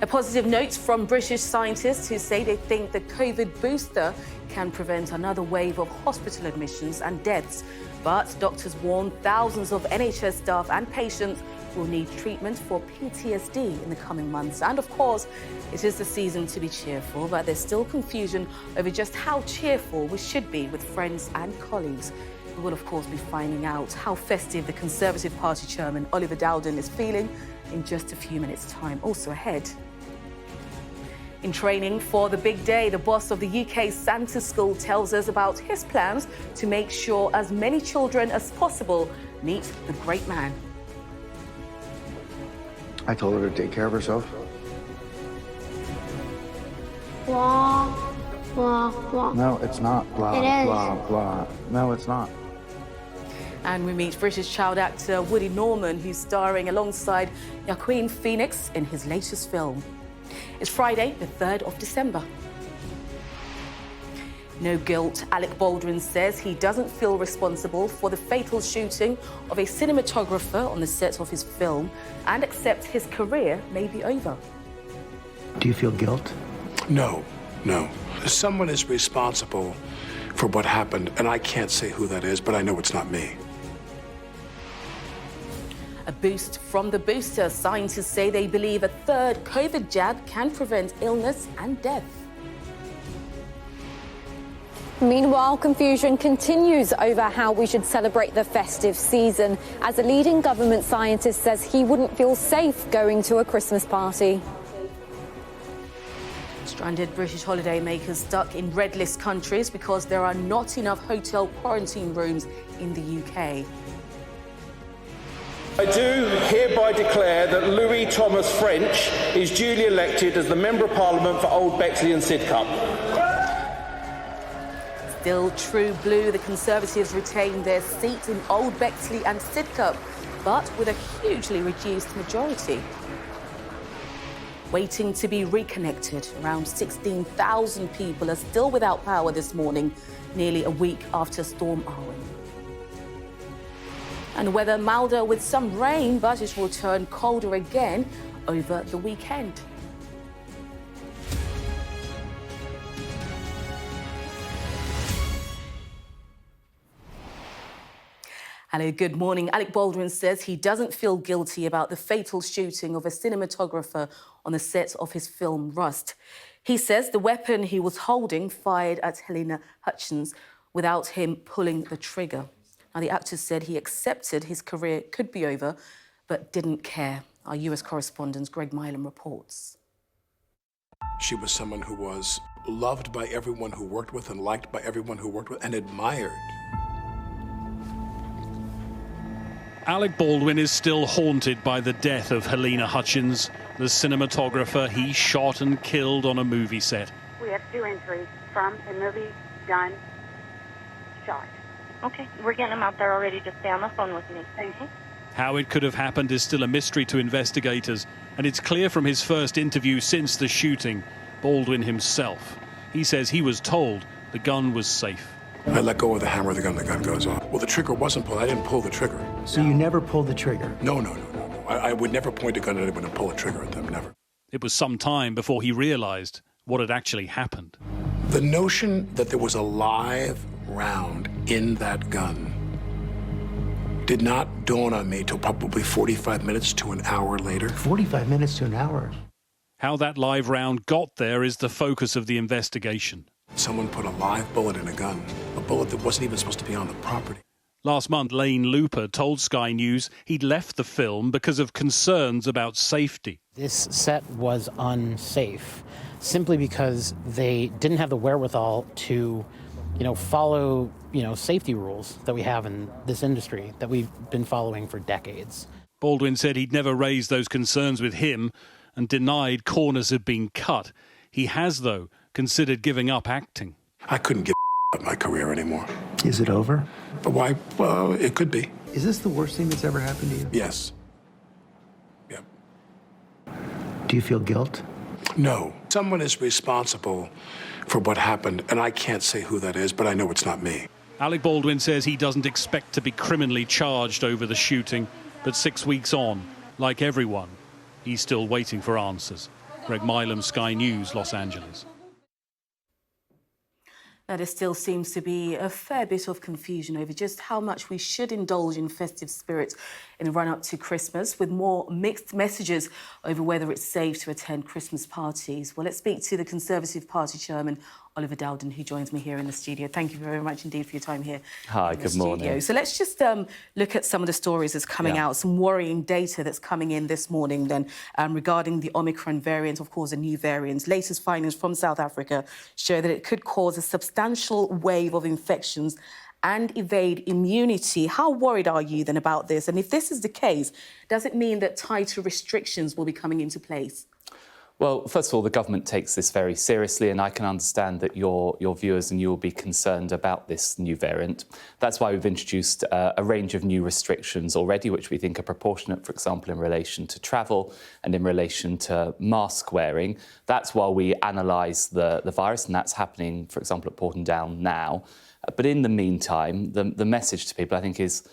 A positive note from British scientists who say they think the COVID booster can prevent another wave of hospital admissions and deaths. But doctors warn thousands of NHS staff and patients will need treatment for PTSD in the coming months. And of course, it is the season to be cheerful, but there's still confusion over just how cheerful we should be with friends and colleagues. We will, of course, be finding out how festive the Conservative Party chairman, Oliver Dowden, is feeling in just a few minutes' time. Also ahead. In training for the big day, the boss of the UK's Santa School tells us about his plans to make sure as many children as possible meet the great man. I told her to take care of herself. Blah, blah, blah. No, it's not. Blah, It is. blah, blah. No, it's not. And we meet British child actor Woody Norman, who's starring alongside Joaquin Phoenix in his latest film. It's Friday, the 3rd of December. No guilt. Alec Baldwin says he doesn't feel responsible for the fatal shooting of a cinematographer on the set of his film and accepts his career may be over. Do you feel guilt? No. Someone is responsible for what happened, and I can't say who that is, but I know it's not me. A boost from the booster. Scientists say they believe a third COVID jab can prevent illness and death. Meanwhile, confusion continues over how we should celebrate the festive season, as a leading government scientist says he wouldn't feel safe going to a Christmas party. Stranded British holidaymakers stuck in red list countries because there are not enough hotel quarantine rooms in the UK. I do hereby declare that Louis Thomas French is duly elected as the Member of Parliament for Old Bexley and Sidcup. Still true blue, the Conservatives retain their seat in Old Bexley and Sidcup, but with a hugely reduced majority. Waiting to be reconnected, around 16,000 people are still without power this morning, nearly a week after Storm Arwen. And weather milder with some rain, but it will turn colder again over the weekend. Hello, good morning. Alec Baldwin says he doesn't feel guilty about the fatal shooting of a cinematographer on the set of his film Rust. He says the weapon he was holding fired at Helena Hutchins without him pulling the trigger. Now, the actor said he accepted his career could be over, but didn't care. Our US correspondent Greg Milam reports. She was someone who was loved by everyone who worked with and liked by everyone who worked with and admired. Alec Baldwin is still haunted by the death of Helena Hutchins, the cinematographer he shot and killed on a movie set. We have 2 entries from a movie done, shot. Okay, we're getting them out there already. Just stay on the phone with me. Thank you. How it could have happened is still a mystery to investigators, and it's clear from his first interview since the shooting, Baldwin himself. He says he was told the gun was safe. I let go of the hammer, the gun goes off. Well, the trigger wasn't pulled. I didn't pull the trigger. So you never pulled the trigger? No. I would never point a gun at anyone and pull a trigger at them, never. It was some time before he realized what had actually happened. The notion that there was a live round in that gun did not dawn on me till probably 45 minutes to an hour later. 45 minutes to an hour. How that live round got there is the focus of the investigation. Someone put a live bullet in a gun, a bullet that wasn't even supposed to be on the property. Last month, Lane Looper told Sky News he'd left the film because of concerns about safety. This set was unsafe simply because they didn't have the wherewithal to, follow, safety rules that we have in this industry that we've been following for decades. Baldwin said he'd never raised those concerns with him and denied corners had been cut. He has, though, considered giving up acting. I couldn't give up my career anymore. Is it over? But why? Well, it could be. Is this the worst thing that's ever happened to you? Yes. Yep. Do you feel guilt? No. Someone is responsible for what happened, and I can't say who that is, but I know it's not me. Alec Baldwin says he doesn't expect to be criminally charged over the shooting, but 6 weeks on, like everyone, he's still waiting for answers. Greg Milam, Sky News, Los Angeles. Now, there still seems to be a fair bit of confusion over just how much we should indulge in festive spirit in the run-up to Christmas, with more mixed messages over whether it's safe to attend Christmas parties. Well, let's speak to the Conservative Party Chairman, Oliver Dowden, who joins me here in the studio. Thank you very much indeed for your time here. Hi, good morning. So let's just look at some of the stories that's coming out, some worrying data that's coming in this morning then regarding the Omicron variant, of course, a new variant. Latest findings from South Africa show that it could cause a substantial wave of infections and evade immunity. How worried are you then about this? And if this is the case, does it mean that tighter restrictions will be coming into place? Well, first of all, the government takes this very seriously, and I can understand that your viewers and you will be concerned about this new variant. That's why we've introduced a range of new restrictions already, which we think are proportionate, for example, in relation to travel and in relation to mask wearing. That's while we analyse the virus, and that's happening, for example, at Porton Down now. But in the meantime, the message to people, I think, is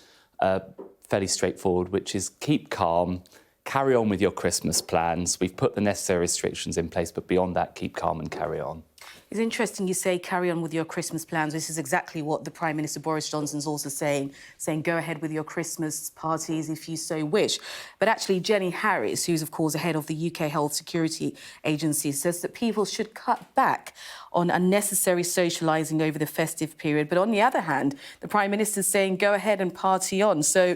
fairly straightforward, which is keep calm, carry on with your Christmas plans. We've put the necessary restrictions in place, but beyond that, keep calm and carry on. It's interesting you say carry on with your Christmas plans. This is exactly what the Prime Minister Boris Johnson's also saying go ahead with your Christmas parties if you so wish. But actually, Jenny Harris, who's, of course, the head of the UK Health Security Agency, says that people should cut back on unnecessary socialising over the festive period. But on the other hand, the Prime Minister's saying go ahead and party on. So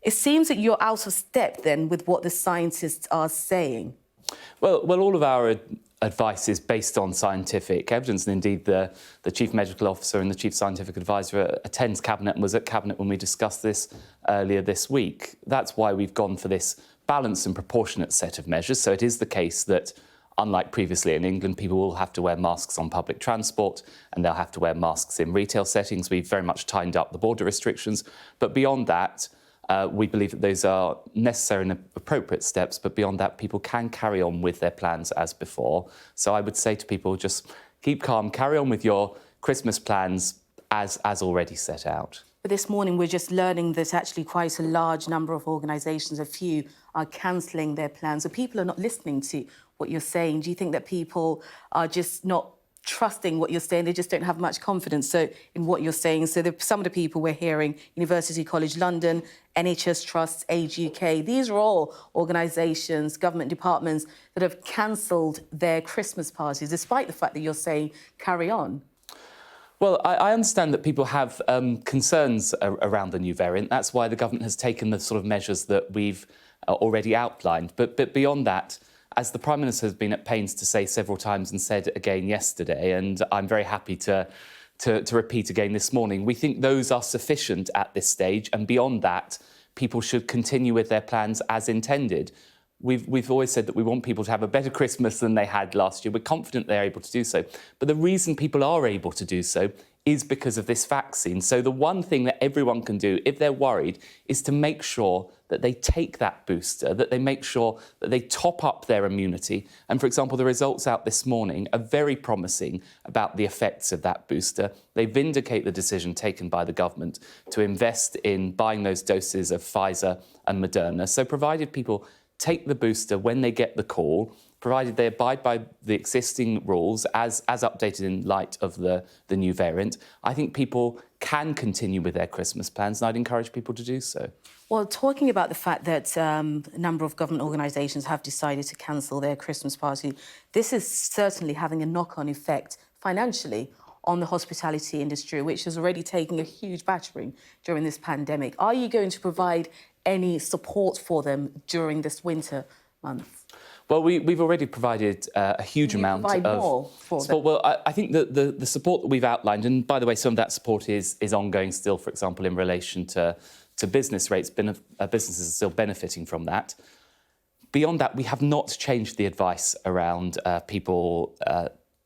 it seems that you're out of step then with what the scientists are saying. Well, all of our advice is based on scientific evidence, and indeed the Chief Medical Officer and the Chief Scientific Advisor attends Cabinet and was at Cabinet when we discussed this earlier this week. That's why we've gone for this balanced and proportionate set of measures. So it is the case that, unlike previously in England, people will have to wear masks on public transport and they'll have to wear masks in retail settings. We've very much tightened up the border restrictions. But beyond that, we believe that those are necessary and appropriate steps, but beyond that, people can carry on with their plans as before. So I would say to people, just keep calm, carry on with your Christmas plans as already set out. But this morning, we're just learning that actually quite a large number of organisations, a few, are cancelling their plans. So people are not listening to what you're saying. Do you think that people are just not trusting what you're saying? They just don't have much confidence in what you're saying. So some of the people we're hearing, University College London, NHS Trusts, Age UK, these are all organisations, government departments that have cancelled their Christmas parties, despite the fact that you're saying carry on. Well, I understand that people have concerns around the new variant. That's why the government has taken the sort of measures that we've already outlined. But beyond that, as the Prime Minister has been at pains to say several times and said again yesterday, and I'm very happy to repeat again this morning, we think those are sufficient at this stage, and beyond that, people should continue with their plans as intended. We've always said that we want people to have a better Christmas than they had last year. We're confident they're able to do so. But the reason people are able to do so is because of this vaccine. So the one thing that everyone can do, if they're worried, is to make sure that they take that booster, that they make sure that they top up their immunity. And, for example, the results out this morning are very promising about the effects of that booster. They vindicate the decision taken by the government to invest in buying those doses of Pfizer and Moderna. So provided people take the booster when they get the call, provided they abide by the existing rules as updated in light of the new variant, I think people can continue with their Christmas plans, and I'd encourage people to do so. Well, talking about the fact that a number of government organisations have decided to cancel their Christmas party, this is certainly having a knock-on effect financially on the hospitality industry, which is already taking a huge battering during this pandemic. Are you going to provide any support for them during this winter month? Well, we've already provided a huge amount of more for support. Well, I think that the support that we've outlined, and by the way, some of that support is ongoing still, for example, in relation to business rates. Businesses are still benefiting from that. Beyond that, we have not changed the advice around people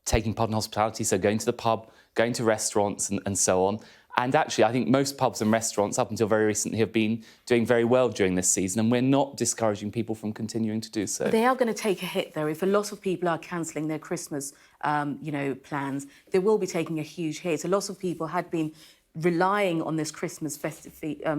taking part in hospitality, so going to the pub, going to restaurants and so on. And actually, I think most pubs and restaurants, up until very recently, have been doing very well during this season, and we're not discouraging people from continuing to do so. But they are going to take a hit, though. If a lot of people are cancelling their Christmas, plans, they will be taking a huge hit. A lot of people had been relying on this Christmas festive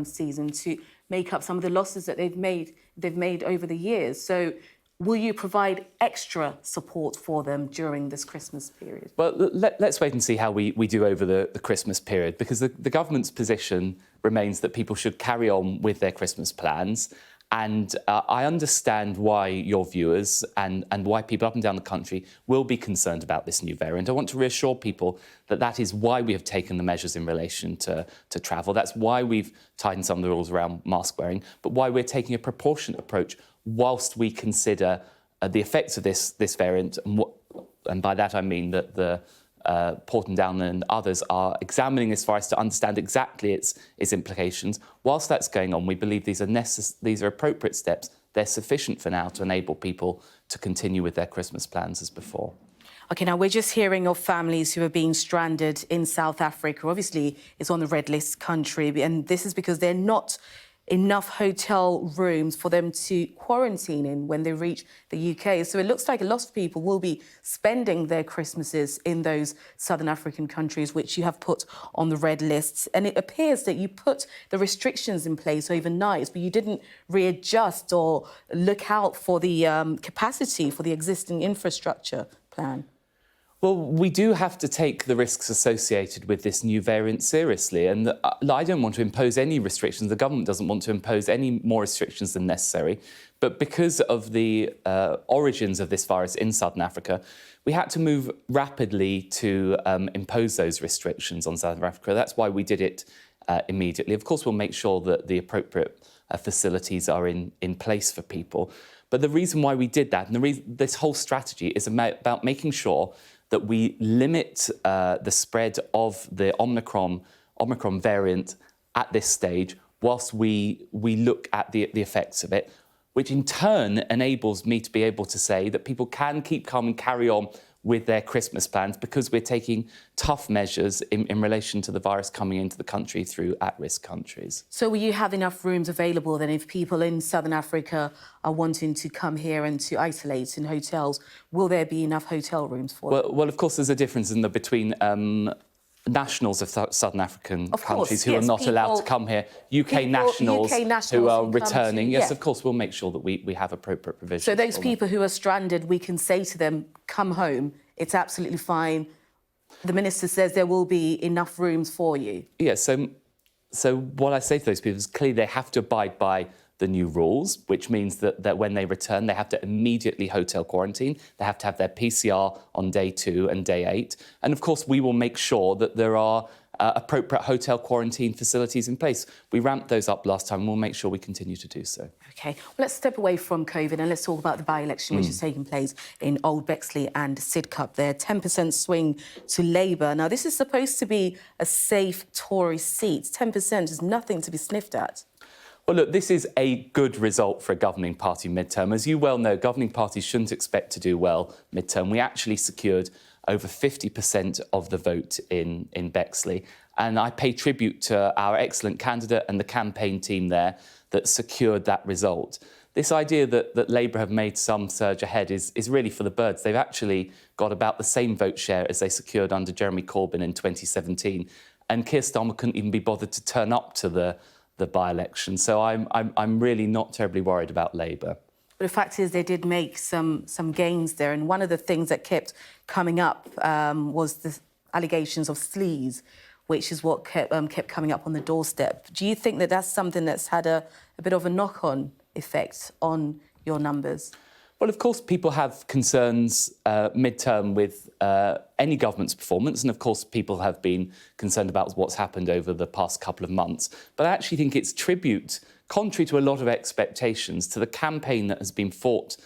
season to make up some of the losses that they've made over the years. So will you provide extra support for them during this Christmas period? Well, let's wait and see how we do over the Christmas period, because the government's position remains that people should carry on with their Christmas plans. And I understand why your viewers and why people up and down the country will be concerned about this new variant. I want to reassure people that that is why we have taken the measures in relation to travel. That's why we've tightened some of the rules around mask wearing, but why we're taking a proportionate approach whilst we consider the effects of this variant. And by that I mean that the Porton Down and others are examining this virus to understand exactly its implications. Whilst that's going on, we believe these are appropriate steps. They're sufficient for now to enable people to continue with their Christmas plans as before. OK, now we're just hearing of families who are being stranded in South Africa. Obviously, it's on the red list country, and this is because they're not enough hotel rooms for them to quarantine in when they reach the UK. So it looks like a lot of people will be spending their Christmases in those Southern African countries, which you have put on the red lists. And it appears that you put the restrictions in place overnight, but you didn't readjust or look out for the capacity for the existing infrastructure plan. Well, we do have to take the risks associated with this new variant seriously. And I don't want to impose any restrictions. The government doesn't want to impose any more restrictions than necessary. But because of the origins of this virus in Southern Africa, we had to move rapidly to impose those restrictions on Southern Africa. That's why we did it immediately. Of course, we'll make sure that the appropriate facilities are in place for people. But the reason why we did that, and this whole strategy is about making sure that we limit the spread of the Omicron variant at this stage, whilst we look at the effects of it, which in turn enables me to be able to say that people can keep calm and carry on with their Christmas plans, because we're taking tough measures in relation to the virus coming into the country through at-risk countries. So will you have enough rooms available then if people in Southern Africa are wanting to come here and to isolate in hotels? Will there be enough hotel rooms for them? Well, of course, there's a difference between nationals of Southern African countries who are not allowed to come here, UK nationals who are returning. Yes, of course, we'll make sure that we have appropriate provisions. So those people who are stranded, we can say to them, come home, it's absolutely fine. The Minister says there will be enough rooms for you. Yes, so what I say to those people is clearly they have to abide by the new rules, which means that when they return, they have to immediately hotel quarantine. They have to have their PCR on day 2 and day 8. And of course, we will make sure that there are appropriate hotel quarantine facilities in place. We ramped those up last time, and we'll make sure we continue to do so. OK, well, let's step away from COVID and let's talk about the by-election which is taking place in Old Bexley and Sidcup. Their 10% swing to Labour. Now, this is supposed to be a safe Tory seat. 10% is nothing to be sniffed at. Well, look, this is a good result for a governing party midterm. As you well know, governing parties shouldn't expect to do well midterm. We actually secured over 50% of the vote in Bexley. And I pay tribute to our excellent candidate and the campaign team there that secured that result. This idea that Labour have made some surge ahead is really for the birds. They've actually got about the same vote share as they secured under Jeremy Corbyn in 2017. And Keir Starmer couldn't even be bothered to turn up to the by-election. So I'm really not terribly worried about Labour. But the fact is they did make some gains there. And one of the things that kept coming up was the allegations of sleaze, which is what kept coming up on the doorstep. Do you think that that's something that's had a bit of a knock-on effect on your numbers? Well, of course, people have concerns mid-term with any government's performance, and of course, people have been concerned about what's happened over the past couple of months. But I actually think it's tribute, contrary to a lot of expectations, to the campaign that has been fought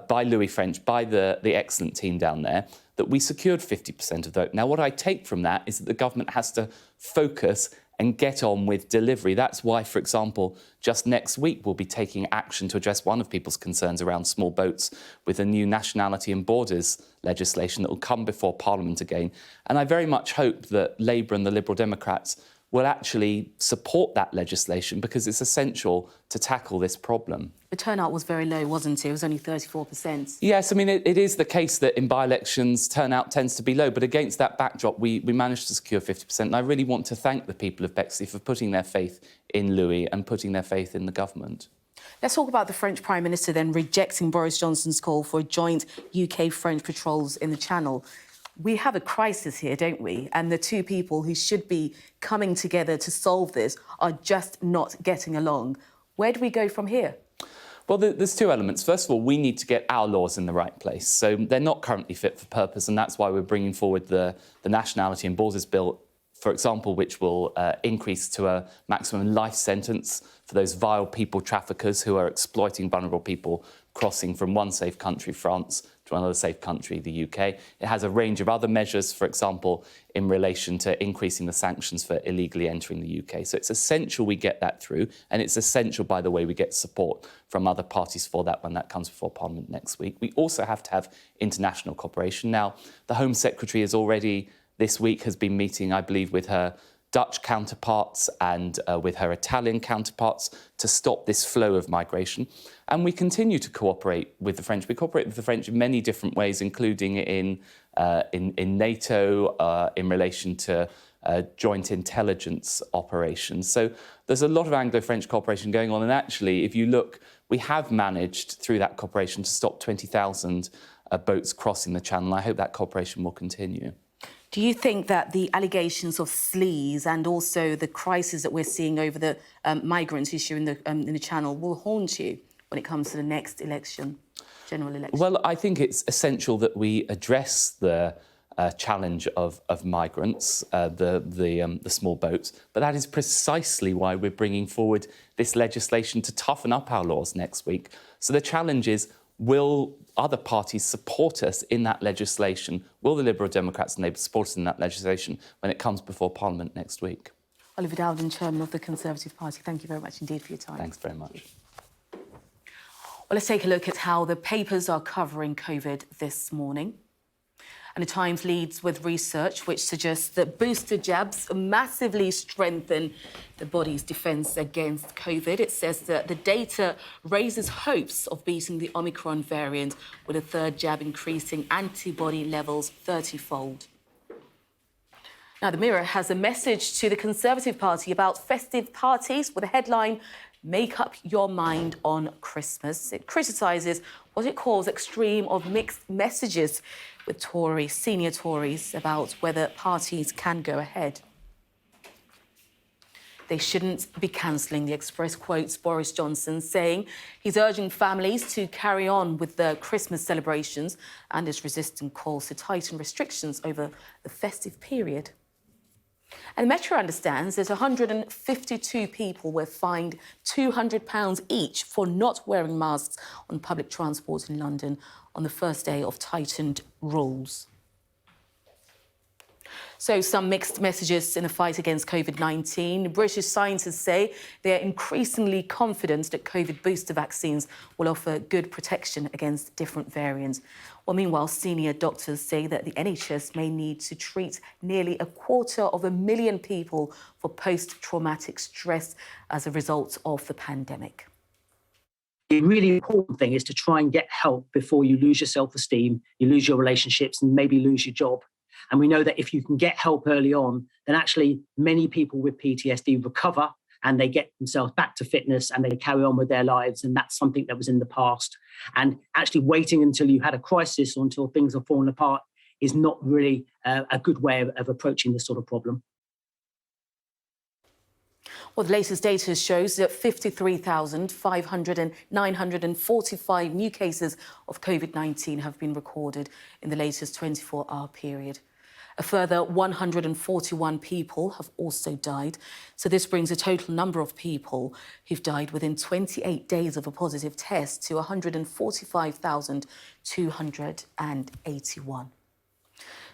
by Louis French, by the excellent team down there, that we secured 50% of the vote. Now, what I take from that is that the government has to focus and get on with delivery. That's why, for example, just next week we'll be taking action to address one of people's concerns around small boats with a new nationality and borders legislation that will come before Parliament again. And I very much hope that Labour and the Liberal Democrats will actually support that legislation because it's essential to tackle this problem. The turnout was very low, wasn't it? It was only 34%. Yes, I mean, it is the case that in by-elections, turnout tends to be low, but against that backdrop, we managed to secure 50%. And I really want to thank the people of Bexley for putting their faith in Louis and putting their faith in the government. Let's talk about the French Prime Minister then rejecting Boris Johnson's call for joint UK-French patrols in the Channel. We have a crisis here, don't we? And the two people who should be coming together to solve this are just not getting along. Where do we go from here? Well, there's two elements. First of all, we need to get our laws in the right place. So they're not currently fit for purpose, and that's why we're bringing forward the Nationality and Borders Bill, for example, which will increase to a maximum life sentence for those vile people traffickers who are exploiting vulnerable people crossing from one safe country, France, to another safe country, the UK. It has a range of other measures, for example, in relation to increasing the sanctions for illegally entering the UK. So it's essential we get that through, and it's essential, by the way, we get support from other parties for that when that comes before Parliament next week. We also have to have international cooperation. Now, the Home Secretary is already this week has been meeting, I believe, with her Dutch counterparts and with her Italian counterparts to stop this flow of migration. And we continue to cooperate with the French. We cooperate with the French in many different ways, including in NATO, in relation to joint intelligence operations. So there's a lot of Anglo-French cooperation going on. And actually, if you look, we have managed through that cooperation to stop 20,000 boats crossing the Channel. I hope that cooperation will continue. Do you think that the allegations of sleaze and also the crisis that we're seeing over the migrants issue in the Channel will haunt you when it comes to the next election, general election? Well, I think it's essential that we address the challenge of migrants, the small boats, but that is precisely why we're bringing forward this legislation to toughen up our laws next week. So the challenge is, will other parties support us in that legislation? Will the Liberal Democrats and Labour support us in that legislation when it comes before Parliament next week? Oliver Dowden, Chairman of the Conservative Party, thank you very much indeed for your time. Thanks very much. Well, let's take a look at how the papers are covering COVID this morning. And the Times leads with research which suggests that booster jabs massively strengthen the body's defence against COVID. It says that the data raises hopes of beating the Omicron variant, with a third jab increasing antibody levels 30-fold. Now, the Mirror has a message to the Conservative Party about festive parties with a headline, "Make up your mind on Christmas." It criticises what it calls extreme of mixed messages with senior Tories about whether parties can go ahead. They shouldn't be cancelling. The Express quotes Boris Johnson saying he's urging families to carry on with the Christmas celebrations and is resisting calls to tighten restrictions over the festive period. And Metro understands that 152 people were fined £200 each for not wearing masks on public transport in London on the first day of tightened rules. So some mixed messages in the fight against COVID-19. British scientists say they're increasingly confident that COVID booster vaccines will offer good protection against different variants. Well, meanwhile, senior doctors say that the NHS may need to treat nearly 250,000 people for post-traumatic stress as a result of the pandemic. The really important thing is to try and get help before you lose your self-esteem, you lose your relationships, and maybe lose your job. And we know that if you can get help early on, then actually many people with PTSD recover and they get themselves back to fitness and they carry on with their lives. And that's something that was in the past. And actually waiting until you had a crisis or until things are falling apart is not really a good way of approaching this sort of problem. Well, the latest data shows that 53,945 new cases of COVID-19 have been recorded in the latest 24-hour period. A further 141 people have also died. So this brings the total number of people who've died within 28 days of a positive test to 145,281.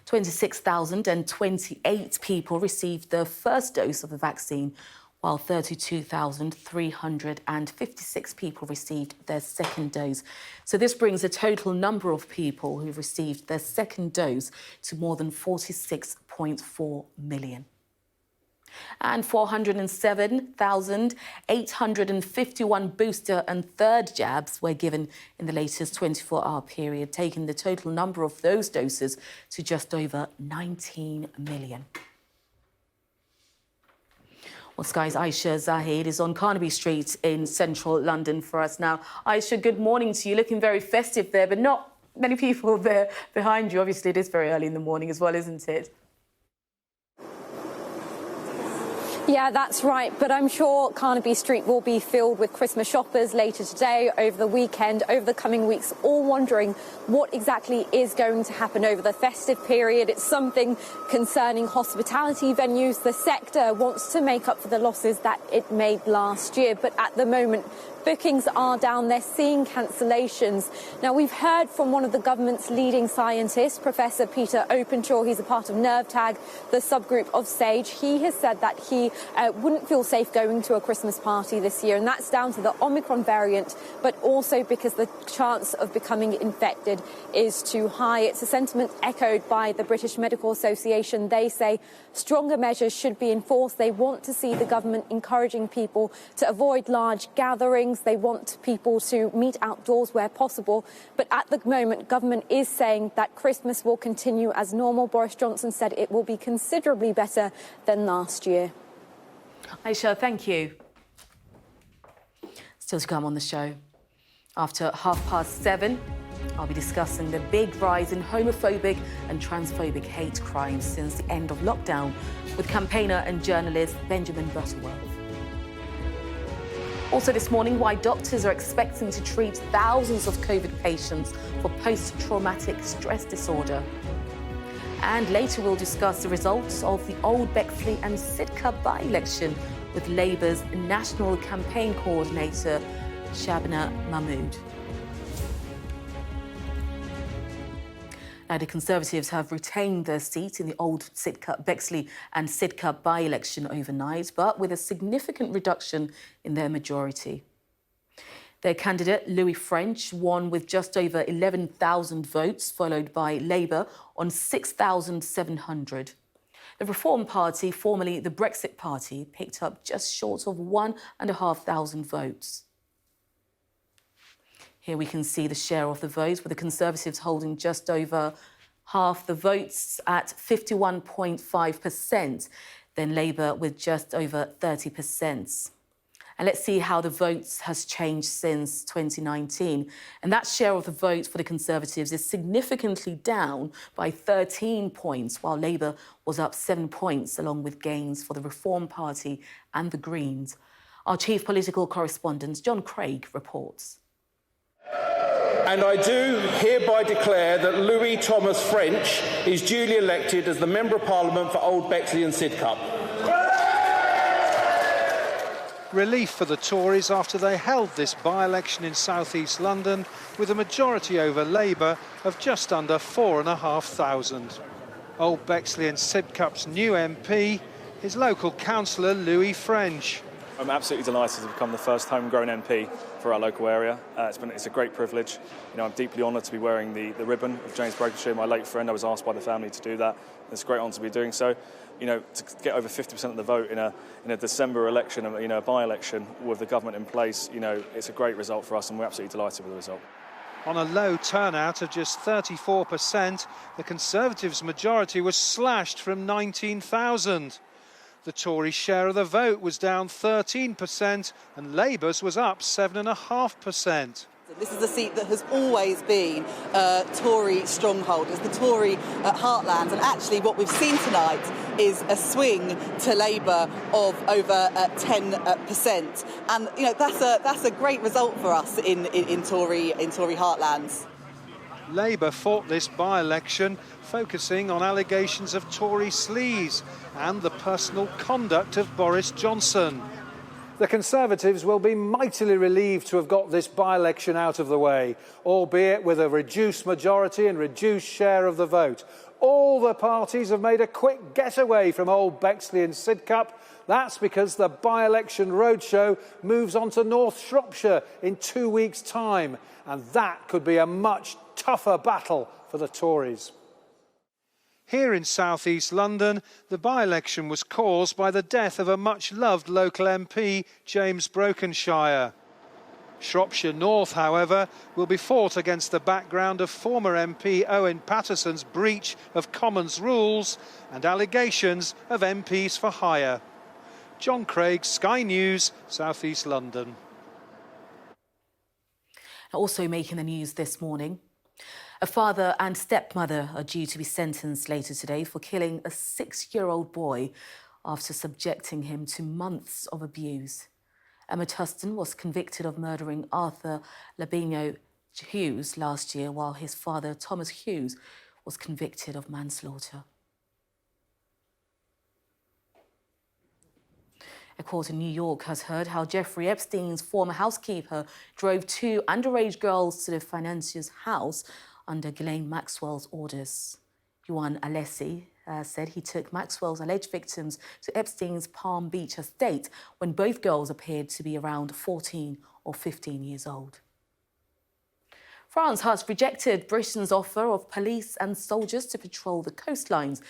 26,028 people received their first dose of the vaccine, while 32,356 people received their second dose. So this brings the total number of people who received their second dose to more than 46.4 million. And 407,851 booster and third jabs were given in the latest 24-hour period, taking the total number of those doses to just over 19 million. Well, Sky's Aisha Zahid is on Carnaby Street in central London for us now. Aisha, good morning to you. Looking very festive there, but not many people there behind you. Obviously, it is very early in the morning as well, isn't it? Yeah, that's right. But I'm sure Carnaby Street will be filled with Christmas shoppers later today, over the weekend, over the coming weeks, all wondering what exactly is going to happen over the festive period. It's something concerning hospitality venues. The sector wants to make up for the losses that it made last year. But at the moment, bookings are down. They're seeing cancellations. Now, we've heard from one of the government's leading scientists, Professor Peter Openshaw. He's a part of NerveTag, the subgroup of SAGE. He has said that he wouldn't feel safe going to a Christmas party this year, and that's down to the Omicron variant, but also because the chance of becoming infected is too high. It's a sentiment echoed by the British Medical Association. They say stronger measures should be enforced. They want to see the government encouraging people to avoid large gatherings. They want people to meet outdoors where possible. But at the moment, government is saying that Christmas will continue as normal. Boris Johnson said it will be considerably better than last year. Aisha, thank you. Still to come on the show. After 7:30, I'll be discussing the big rise in homophobic and transphobic hate crimes since the end of lockdown with campaigner and journalist Benjamin Butterworth. Also this morning, why doctors are expecting to treat thousands of COVID patients for post-traumatic stress disorder. And later we'll discuss the results of the Old Bexley and Sidcup by-election with Labour's National Campaign Coordinator, Shabana Mahmood. Now, the Conservatives have retained their seat in the Old Bexley and Sidcup by-election overnight, but with a significant reduction in their majority. Their candidate, Louis French, won with just over 11,000 votes, followed by Labour on 6,700. The Reform Party, formerly the Brexit Party, picked up just short of 1,500 votes. Here we can see the share of the votes, with the Conservatives holding just over half the votes at 51.5%, then Labour with just over 30%. And let's see how the votes has changed since 2019. And that share of the vote for the Conservatives is significantly down by 13 points, while Labour was up 7 points, along with gains for the Reform Party and the Greens. Our chief political correspondent, John Craig, reports. And I do hereby declare that Louis Thomas French is duly elected as the Member of Parliament for Old Bexley and Sidcup. Relief for the Tories after they held this by-election in south-east London with a majority over Labour of just under 4,500. Old Bexley and Sidcup's new MP is local councillor Louis French. I'm absolutely delighted to become the first homegrown MP for our local area. It's a great privilege. You know, I'm deeply honoured to be wearing the ribbon of James Brokenshire, my late friend. I was asked by the family to do that. It's a great honour to be doing so. You know, to get over 50% of the vote in a December election, you know, a by-election with the government in place, you know, it's a great result for us, and we're absolutely delighted with the result. On a low turnout of just 34%, the Conservatives' majority was slashed from 19,000. The Tory share of the vote was down 13% and Labour's was up 7.5%. This is a seat that has always been a Tory stronghold. It's the Tory heartland, and actually what we've seen tonight is a swing to Labour of over 10%. And you know, that's a great result for us in Tory heartlands. Labour fought this by-election focusing on allegations of Tory sleaze and the personal conduct of Boris Johnson. The Conservatives will be mightily relieved to have got this by-election out of the way, albeit with a reduced majority and reduced share of the vote. All the parties have made a quick getaway from Old Bexley and Sidcup. That's because the by-election roadshow moves on to North Shropshire in 2 weeks' time, and that could be a much tougher battle for the Tories. Here in south-east London, the by-election was caused by the death of a much-loved local MP, James Brokenshire. Shropshire North, however, will be fought against the background of former MP Owen Patterson's breach of Commons rules and allegations of MPs for hire. John Craig, Sky News, South East London. Also making the news this morning, a father and stepmother are due to be sentenced later today for killing a 6-year-old boy after subjecting him to months of abuse. Emma Tustin was convicted of murdering Arthur Labino Hughes last year, while his father, Thomas Hughes, was convicted of manslaughter. A court in New York has heard how Jeffrey Epstein's former housekeeper drove 2 underage girls to the financier's house under Ghislaine Maxwell's orders. Juan Alessi said he took Maxwell's alleged victims to Epstein's Palm Beach estate when both girls appeared to be around 14 or 15 years old. France has rejected Britain's offer of police and soldiers to patrol the coastlines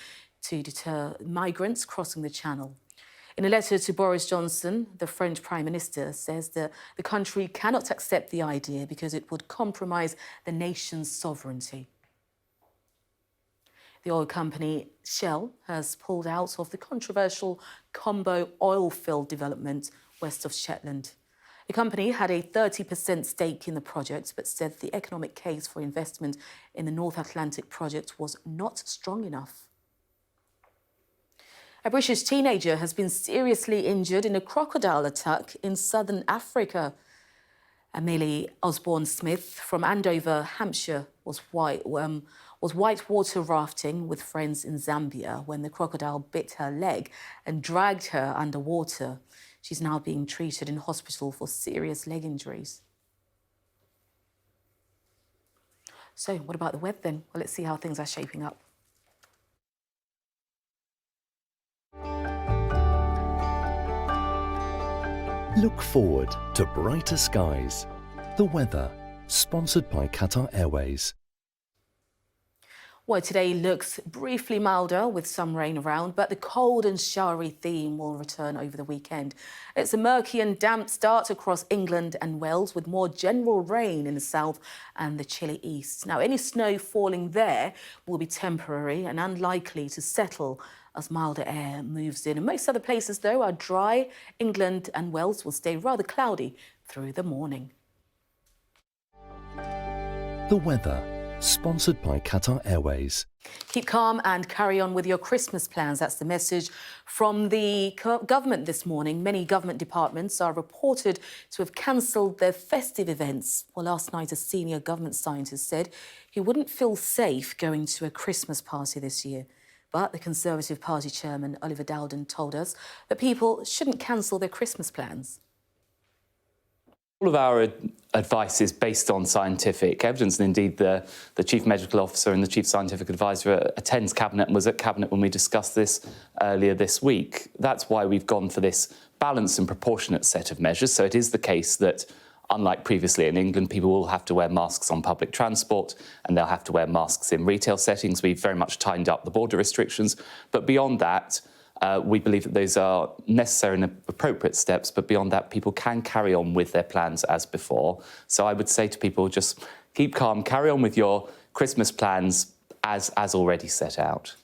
to deter migrants crossing the Channel. In a letter to Boris Johnson, the French Prime Minister says that the country cannot accept the idea because it would compromise the nation's sovereignty. The oil company Shell has pulled out of the controversial Combo oil field development west of Shetland. The company had a 30% stake in the project, but said the economic case for investment in the North Atlantic project was not strong enough. A British teenager has been seriously injured in a crocodile attack in southern Africa. Amelie Osborne-Smith from Andover, Hampshire, was whitewater rafting with friends in Zambia when the crocodile bit her leg and dragged her underwater. She's now being treated in hospital for serious leg injuries. So what about the weather then? Well, let's see how things are shaping up. Look forward to brighter skies. The weather, sponsored by Qatar Airways. Well, today looks briefly milder with some rain around, but the cold and showery theme will return over the weekend. It's a murky and damp start across England and Wales, with more general rain in the south and the chilly east. Now, any snow falling there will be temporary and unlikely to settle as milder air moves in. And most other places, though, are dry. England and Wales will stay rather cloudy through the morning. The weather, sponsored by Qatar Airways. Keep calm and carry on with your Christmas plans. That's the message from the government this morning. Many government departments are reported to have cancelled their festive events. Well, last night, a senior government scientist said he wouldn't feel safe going to a Christmas party this year. But the Conservative Party chairman, Oliver Dowden, told us that people shouldn't cancel their Christmas plans. All of our advice is based on scientific evidence, and indeed the Chief Medical Officer and the Chief Scientific Advisor attends Cabinet and was at Cabinet when we discussed this earlier this week. That's why we've gone for this balanced and proportionate set of measures. So it is the case that, unlike previously in England, people will have to wear masks on public transport and they'll have to wear masks in retail settings. We've very much tightened up the border restrictions. But beyond that, we believe that those are necessary and appropriate steps. But beyond that, people can carry on with their plans as before. So I would say to people, just keep calm, carry on with your Christmas plans as already set out.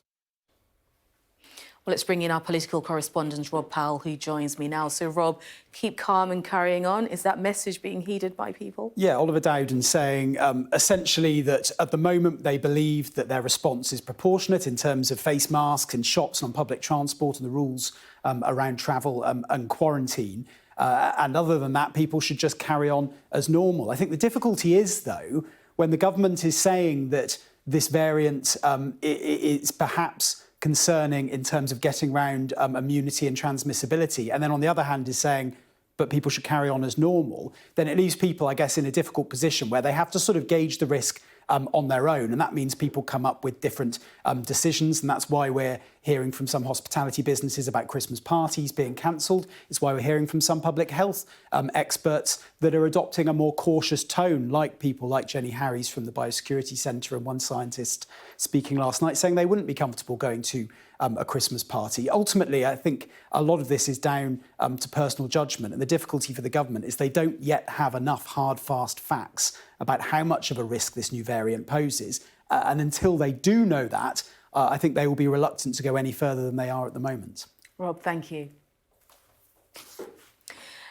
Well, let's bring in our political correspondent, Rob Powell, who joins me now. So, Rob, keep calm and carrying on. Is that message being heeded by people? Yeah, Oliver Dowden saying essentially that at the moment they believe that their response is proportionate in terms of face masks in shops and on public transport and the rules around travel and quarantine. And other than that, people should just carry on as normal. I think the difficulty is, though, when the government is saying that this variant is perhaps concerning in terms of getting around immunity and transmissibility, and then on the other hand is saying but people should carry on as normal, then it leaves people, I guess, in a difficult position where they have to sort of gauge the risk on their own. And that means people come up with different decisions. And that's why we're hearing from some hospitality businesses about Christmas parties being cancelled. It's why we're hearing from some public health experts that are adopting a more cautious tone, like people like Jenny Harries from the Biosecurity Centre and one scientist speaking last night saying they wouldn't be comfortable going to a Christmas party. Ultimately, I think a lot of this is down to personal judgment. And the difficulty for the government is they don't yet have enough hard, fast facts about how much of a risk this new variant poses. And until they do know that, I think they will be reluctant to go any further than they are at the moment. Rob, thank you.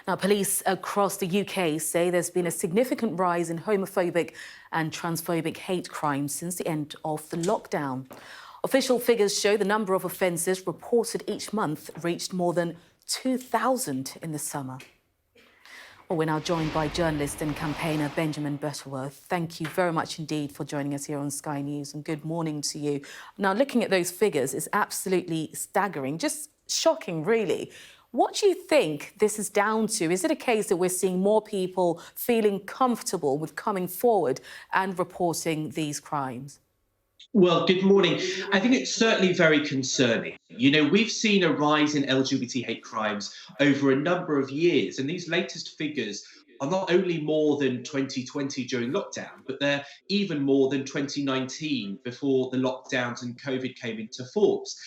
Now, police across the UK say there's been a significant rise in homophobic and transphobic hate crimes since the end of the lockdown. Official figures show the number of offences reported each month reached more than 2,000 in the summer. Well, we're now joined by journalist and campaigner Benjamin Butterworth. Thank you very much indeed for joining us here on Sky News, and good morning to you. Now, looking at those figures is absolutely staggering, just shocking, really. What do you think this is down to? Is it a case that we're seeing more people feeling comfortable with coming forward and reporting these crimes? Well, good morning. I think it's certainly very concerning. You know, we've seen a rise in LGBT hate crimes over a number of years, and these latest figures are not only more than 2020 during lockdown, but they're even more than 2019 before the lockdowns and COVID came into force.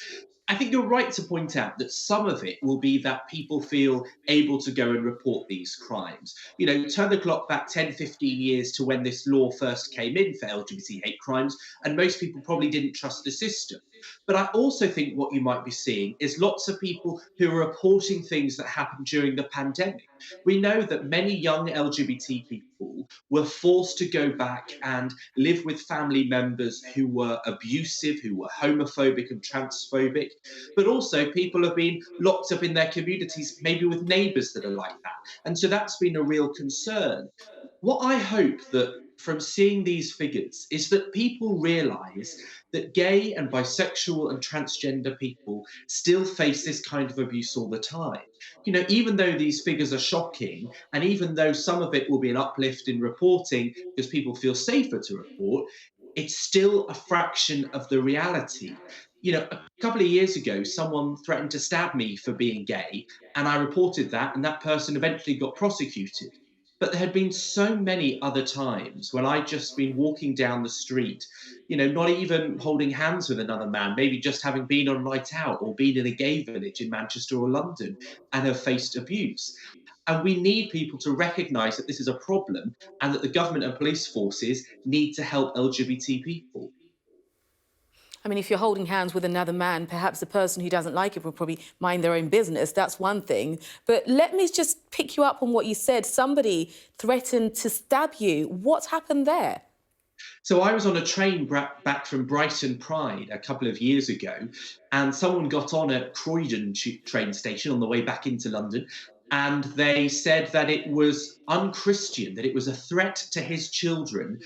I think you're right to point out that some of it will be that people feel able to go and report these crimes. You know, turn the clock back 10, 15 years to when this law first came in for LGBT hate crimes, and most people probably didn't trust the system. But I also think what you might be seeing is lots of people who are reporting things that happened during the pandemic. We know that many young LGBT people were forced to go back and live with family members who were abusive, who were homophobic and transphobic, but also people have been locked up in their communities, maybe with neighbours that are like that. And so that's been a real concern. What I hope that from seeing these figures is that people realise that gay and bisexual and transgender people still face this kind of abuse all the time. You know, even though these figures are shocking, and even though some of it will be an uplift in reporting because people feel safer to report, it's still a fraction of the reality. You know, a couple of years ago, someone threatened to stab me for being gay, and I reported that, and that person eventually got prosecuted. But there had been so many other times when I'd just been walking down the street, you know, not even holding hands with another man, maybe just having been on a night out or been in a gay village in Manchester or London and have faced abuse. And we need people to recognise that this is a problem and that the government and police forces need to help LGBT people. I mean, if you're holding hands with another man, perhaps the person who doesn't like it will probably mind their own business. That's one thing. But let me just pick you up on what you said. Somebody threatened to stab you. What happened there? So I was on a train back from Brighton Pride a couple of years ago, and someone got on at Croydon train station on the way back into London, and they said that it was unchristian, that it was a threat to his children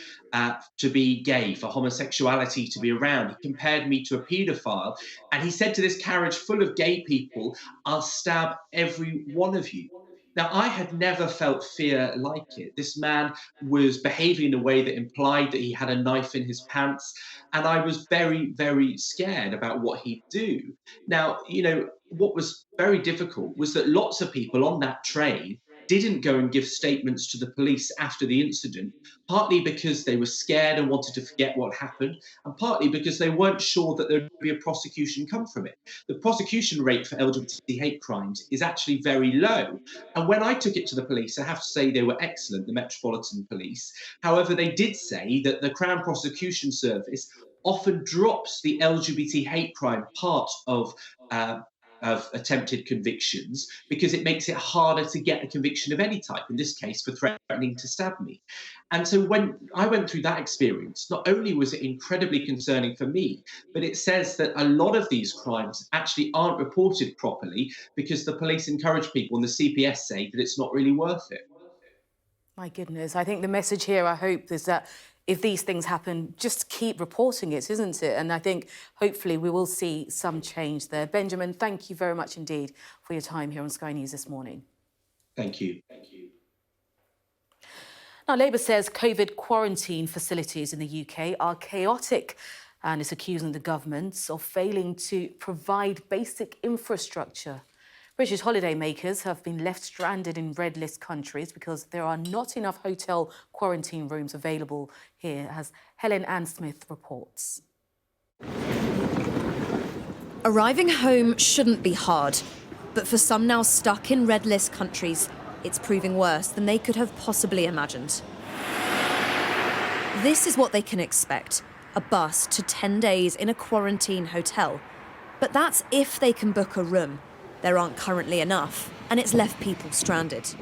to be gay, for homosexuality to be around. He compared me to a paedophile, and he said to this carriage full of gay people, "I'll stab every one of you." Now, I had never felt fear like it. This man was behaving in a way that implied that he had a knife in his pants, and I was very, very scared about what he'd do. Now, you know, what was very difficult was that lots of people on that train didn't go and give statements to the police after the incident, partly because they were scared and wanted to forget what happened, and partly because they weren't sure that there would be a prosecution come from it. The prosecution rate for LGBT hate crimes is actually very low. And when I took it to the police, I have to say they were excellent, the Metropolitan Police. However, they did say that the Crown Prosecution Service often drops the LGBT hate crime part of attempted convictions because it makes it harder to get a conviction of any type, in this case for threatening to stab me. And so when I went through that experience, not only was it incredibly concerning for me, but it says that a lot of these crimes actually aren't reported properly because the police encourage people and the CPS say that it's not really worth it. My goodness, I think the message here, I hope, is that if these things happen, just keep reporting it, isn't it? And I think hopefully we will see some change there. Benjamin, thank you very much indeed for your time here on Sky News this morning. Thank you. Now, Labour says COVID quarantine facilities in the UK are chaotic and is accusing the government of failing to provide basic infrastructure. British holidaymakers have been left stranded in red list countries because there are not enough hotel quarantine rooms available here, as Helen Ann Smith reports. Arriving home shouldn't be hard, but for some now stuck in red list countries, it's proving worse than they could have possibly imagined. This is what they can expect, a bus to 10 days in a quarantine hotel. But that's if they can book a room. There aren't currently enough, and it's left people stranded.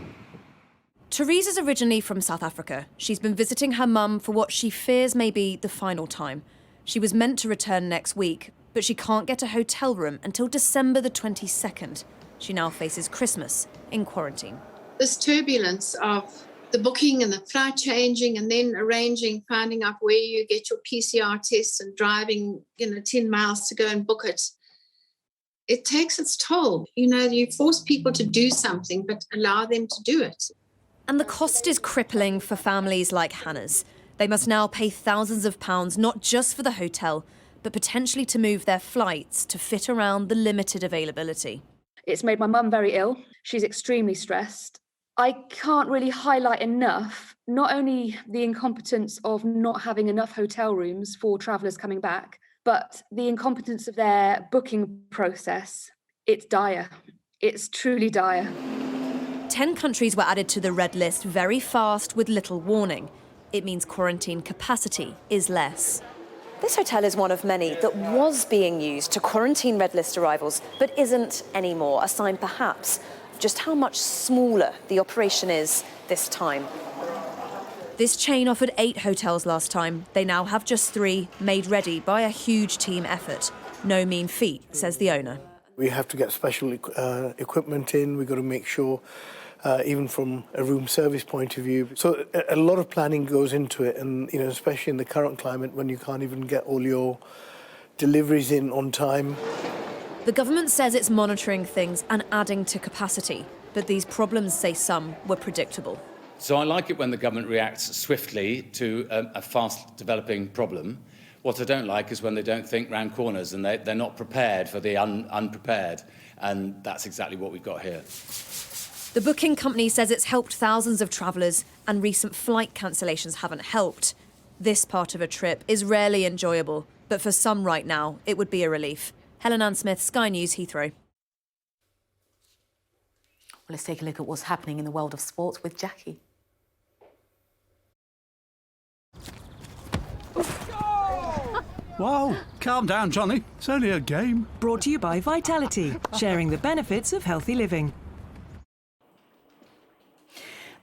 Teresa's originally from South Africa. She's been visiting her mum for what she fears may be the final time. She was meant to return next week, but she can't get a hotel room until December the 22nd. She now faces Christmas in quarantine. This turbulence of the booking and the flight changing and then arranging, finding out where you get your PCR tests and driving, 10 miles to go and book it, it takes its toll. You force people to do something, but allow them to do it. And the cost is crippling for families like Hannah's. They must now pay thousands of pounds, not just for the hotel, but potentially to move their flights to fit around the limited availability. It's made my mum very ill. She's extremely stressed. I can't really highlight enough, not only the incompetence of not having enough hotel rooms for travellers coming back, but the incompetence of their booking process. It's dire. It's truly dire. 10 countries were added to the red list very fast with little warning. It means quarantine capacity is less. This hotel is one of many that was being used to quarantine red list arrivals, but isn't anymore, a sign perhaps of just how much smaller the operation is this time. This chain offered 8 hotels last time. They now have just 3, made ready by a huge team effort. No mean feat, says the owner. We have to get special equipment in. We've got to make sure, even from a room service point of view. So a lot of planning goes into it, and especially in the current climate when you can't even get all your deliveries in on time. The government says it's monitoring things and adding to capacity, but these problems, say some, were predictable. So I like it when the government reacts swiftly to a fast-developing problem. What I don't like is when they don't think round corners and they're not prepared for the unprepared, and that's exactly what we've got here. The booking company says it's helped thousands of travellers, and recent flight cancellations haven't helped. This part of a trip is rarely enjoyable, but for some right now, it would be a relief. Helen Ann Smith, Sky News, Heathrow. Well, let's take a look at what's happening in the world of sport with Jackie. Whoa, calm down, Johnny. It's only a game. Brought to you by Vitality, sharing the benefits of healthy living.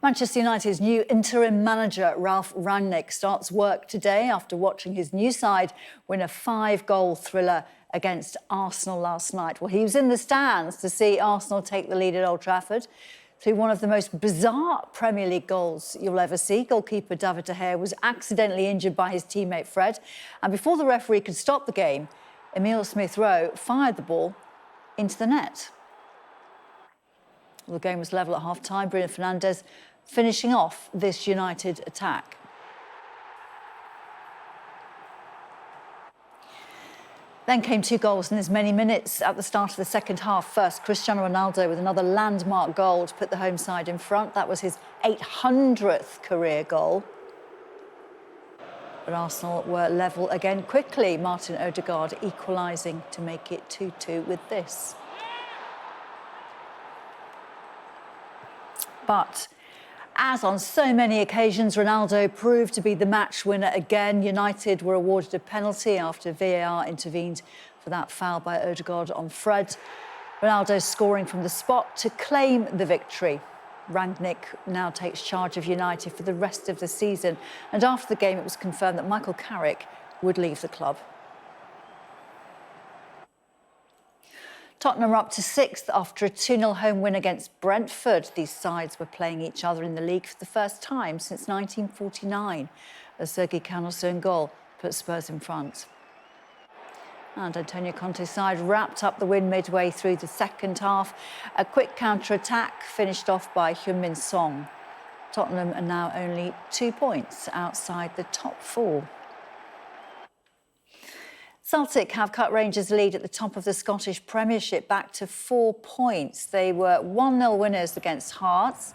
Manchester United's new interim manager, Ralph Rangnick, starts work today after watching his new side win a 5-goal thriller against Arsenal last night. Well, he was in the stands to see Arsenal take the lead at Old Trafford through one of the most bizarre Premier League goals you'll ever see. Goalkeeper David De Gea was accidentally injured by his teammate Fred, and before the referee could stop the game, Emile Smith-Rowe fired the ball into the net. Well, the game was level at half-time. Bruno Fernandes finishing off this United attack. Then came 2 goals in as many minutes at the start of the second half. First, Cristiano Ronaldo with another landmark goal to put the home side in front. That was his 800th career goal. But Arsenal were level again quickly. Martin Odegaard equalising to make it 2-2 with this. But as on so many occasions, Ronaldo proved to be the match winner again. United were awarded a penalty after VAR intervened for that foul by Odegaard on Fred. Ronaldo scoring from the spot to claim the victory. Rangnick now takes charge of United for the rest of the season. And after the game, it was confirmed that Michael Carrick would leave the club. Tottenham are up to 6th after a 2-0 home win against Brentford. These sides were playing each other in the league for the first time since 1949. A Sergi Canos own goal put Spurs in front. And Antonio Conte's side wrapped up the win midway through the second half. A quick counter-attack finished off by Heung-min Son. Tottenham are now only 2 points outside the top 4. Celtic have cut Rangers' lead at the top of the Scottish Premiership back to 4 points. They were 1-0 winners against Hearts.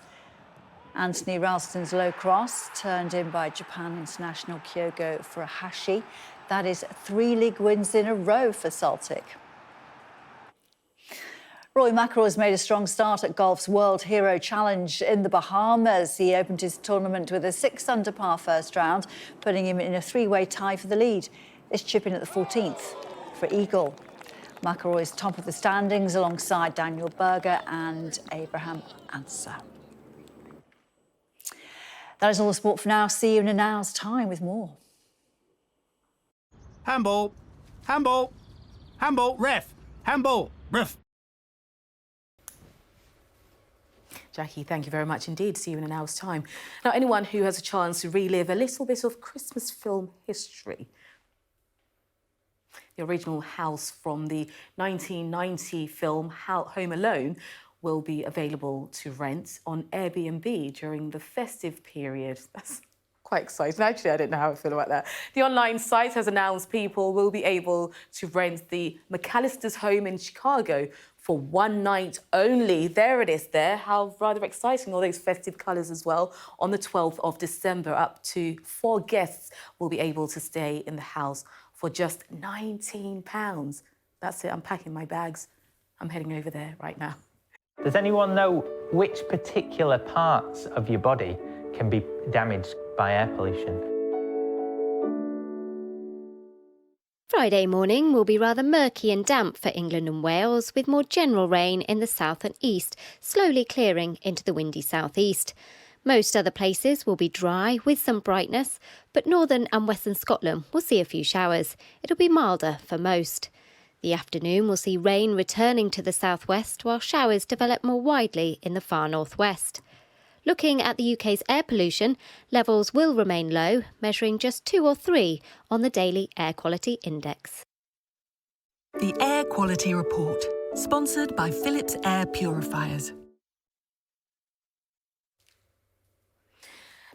Anthony Ralston's low cross turned in by Japan international Kyogo Furuhashi. That is 3 league wins in a row for Celtic. Roy McIlroy has made a strong start at golf's World Hero Challenge in the Bahamas. He opened his tournament with a 6-under par first round, putting him in a 3-way tie for the lead. This chip in at the 14th for Eagle. McIlroy's top of the standings alongside Daniel Berger and Abraham Answer. That is all the sport for now. See you in an hour's time with more. Handball. Handball. Handball. Ref. Handball. Ref. Jackie, thank you very much indeed. See you in an hour's time. Now, anyone who has a chance to relive a little bit of Christmas film history, the original house from the 1990 film Home Alone will be available to rent on Airbnb during the festive period. That's quite exciting. Actually, I don't know how I feel about that. The online site has announced people will be able to rent the McAllister's home in Chicago for one night only. There it is there. How rather exciting, all those festive colours as well. On the 12th of December, up to 4 guests will be able to stay in the house for just £19. That's it, I'm packing my bags. I'm heading over there right now. Does anyone know which particular parts of your body can be damaged by air pollution? Friday morning will be rather murky and damp for England and Wales, with more general rain in the south and east, slowly clearing into the windy southeast. Most other places will be dry with some brightness, but northern and western Scotland will see a few showers. It'll be milder for most. The afternoon will see rain returning to the southwest, while showers develop more widely in the far northwest. Looking at the UK's air pollution, levels will remain low, measuring just 2 or 3 on the daily air quality index. The Air Quality Report, sponsored by Philips Air Purifiers.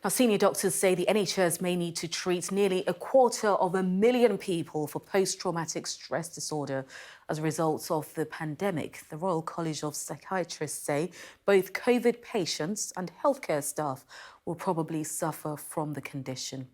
Now, senior doctors say the NHS may need to treat nearly 250,000 people for post-traumatic stress disorder as a result of the pandemic. The Royal College of Psychiatrists say both COVID patients and healthcare staff will probably suffer from the condition.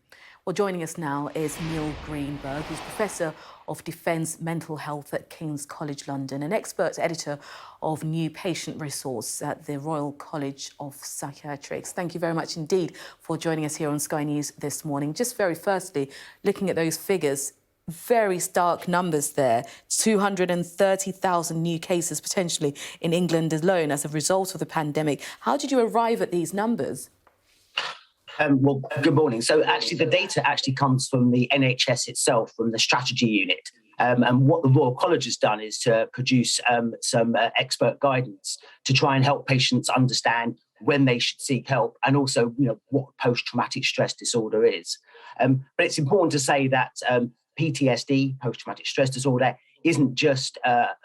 Well, joining us now is Neil Greenberg, who's Professor of Defence Mental Health at King's College London, an expert editor of New Patient Resource at the Royal College of Psychiatrists. Thank you very much indeed for joining us here on Sky News this morning. Just very firstly, looking at those figures, very stark numbers there. 230,000 new cases potentially in England alone as a result of the pandemic. How did you arrive at these numbers? Well, good morning. So actually, the data actually comes from the NHS itself, from the strategy unit. And what the Royal College has done is to produce some expert guidance to try and help patients understand when they should seek help, and also, what post-traumatic stress disorder is. But it's important to say that PTSD, post-traumatic stress disorder, isn't just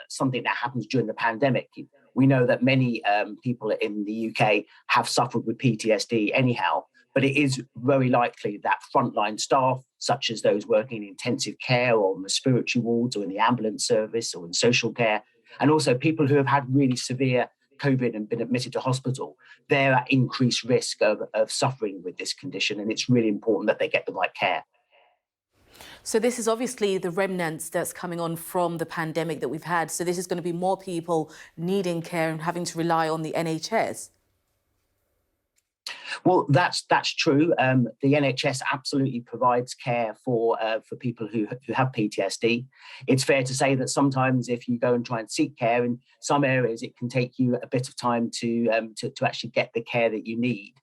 something that happens during the pandemic. We know that many people in the UK have suffered with PTSD anyhow. But it is very likely that frontline staff, such as those working in intensive care or in respiratory wards or in the ambulance service or in social care, and also people who have had really severe COVID and been admitted to hospital, they're at increased risk of suffering with this condition. And it's really important that they get the right care. So this is obviously the remnants that's coming on from the pandemic that we've had. So this is going to be more people needing care and having to rely on the NHS. Well, that's true. The NHS absolutely provides care for people who have PTSD. It's fair to say that sometimes if you go and try and seek care in some areas, it can take you a bit of time to actually get the care that you need.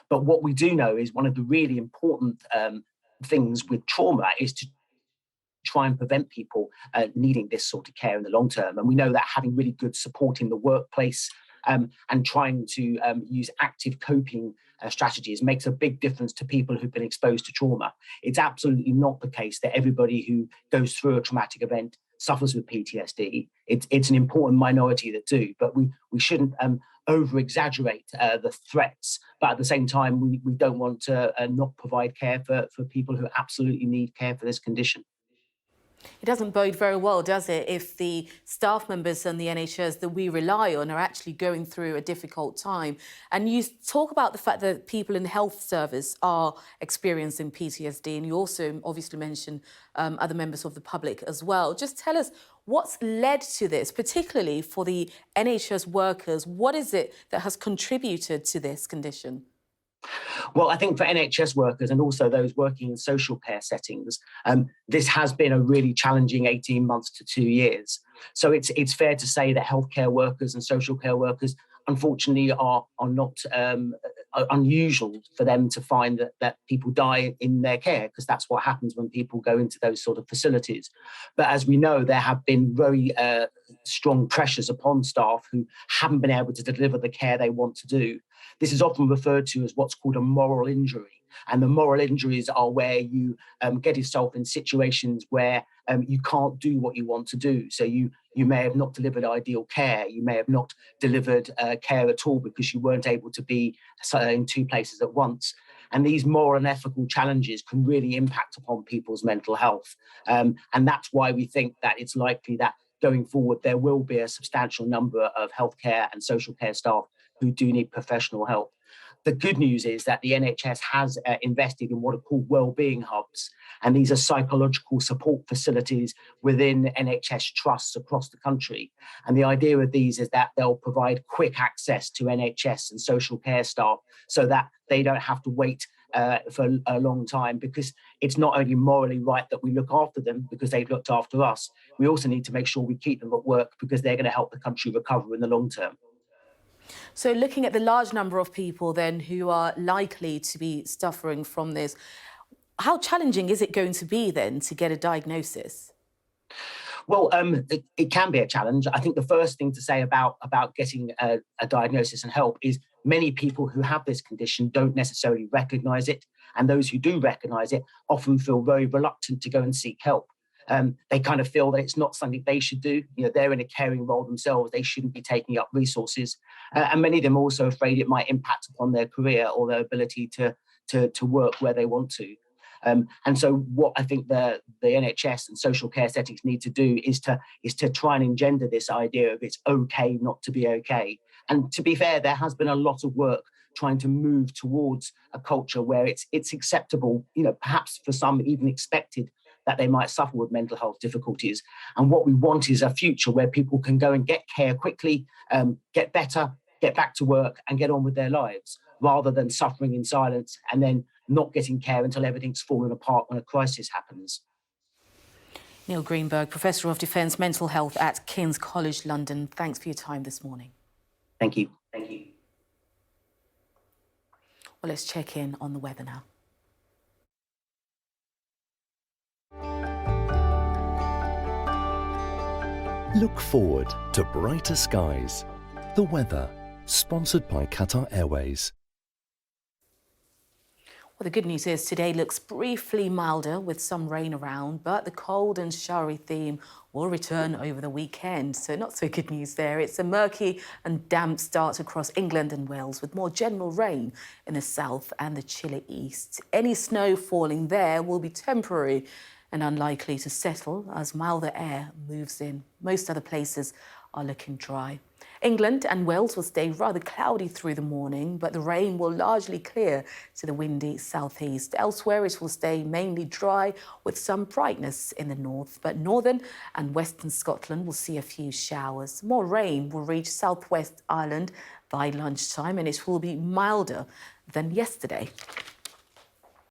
But what we do know is one of the really important things with trauma is to try and prevent people needing this sort of care in the long term. And we know that having really good support in the workplace and trying to use active coping strategies makes a big difference to people who've been exposed to trauma. It's absolutely not the case that everybody who goes through a traumatic event suffers with PTSD. It's an important minority that do, but we shouldn't over-exaggerate the threats. But at the same time, we don't want to not provide care for people who absolutely need care for this condition. It doesn't bode very well, does it, if the staff members and the NHS that we rely on are actually going through a difficult time. And you talk about the fact that people in the health service are experiencing PTSD, and you also obviously mentioned other members of the public as well. Just tell us what's led to this, particularly for the NHS workers. What is it that has contributed to this condition? Well, I think for NHS workers and also those working in social care settings, this has been a really challenging 18 months to 2 years. So it's fair to say that healthcare workers and social care workers, unfortunately, are not unusual for them to find that people die in their care, because that's what happens when people go into those sort of facilities. But as we know, there have been very strong pressures upon staff who haven't been able to deliver the care they want to do. This is often referred to as what's called a moral injury. And the moral injuries are where you get yourself in situations where you can't do what you want to do. So you may have not delivered ideal care. You may have not delivered care at all because you weren't able to be in two places at once. And these moral and ethical challenges can really impact upon people's mental health. And that's why we think that it's likely that going forward, there will be a substantial number of healthcare and social care staff who do need professional help. The good news is that the NHS has invested in what are called wellbeing hubs, and these are psychological support facilities within NHS trusts across the country. And the idea of these is that they'll provide quick access to NHS and social care staff so that they don't have to wait for a long time, because it's not only morally right that we look after them because they've looked after us, we also need to make sure we keep them at work because they're going to help the country recover in the long term. So looking at the large number of people then who are likely to be suffering from this, how challenging is it going to be then to get a diagnosis? Well, it can be a challenge. I think the first thing to say about getting a diagnosis and help is many people who have this condition don't necessarily recognise it. And those who do recognise it often feel very reluctant to go and seek help. They kind of feel that it's not something they should do. You know, they're in a caring role themselves. They shouldn't be taking up resources. And many of them are also afraid it might impact upon their career or their ability to work where they want to. And so what I think the NHS and social care settings need to do is to try and engender this idea of it's okay not to be okay. And to be fair, there has been a lot of work trying to move towards a culture where it's acceptable, you know, perhaps for some even expected, that they might suffer with mental health difficulties. And what we want is a future where people can go and get care quickly, get better, get back to work and get on with their lives, rather than suffering in silence and then not getting care until everything's fallen apart when a crisis happens. Neil Greenberg, Professor of Defence Mental Health at King's College London. Thanks for your time this morning. Thank you. Thank you. Well, let's check in on the weather now. Look forward to brighter skies. The weather, sponsored by Qatar Airways. Well, the good news is today looks briefly milder with some rain around, but the cold and showery theme will return over the weekend. So not so good news there. It's a murky and damp start across England and Wales with more general rain in the south and the chilly east. Any snow falling there will be temporary and unlikely to settle as milder air moves in. Most other places are looking dry. England and Wales will stay rather cloudy through the morning, but the rain will largely clear to the windy southeast. Elsewhere, it will stay mainly dry with some brightness in the north, but northern and western Scotland will see a few showers. More rain will reach southwest Ireland by lunchtime, and it will be milder than yesterday.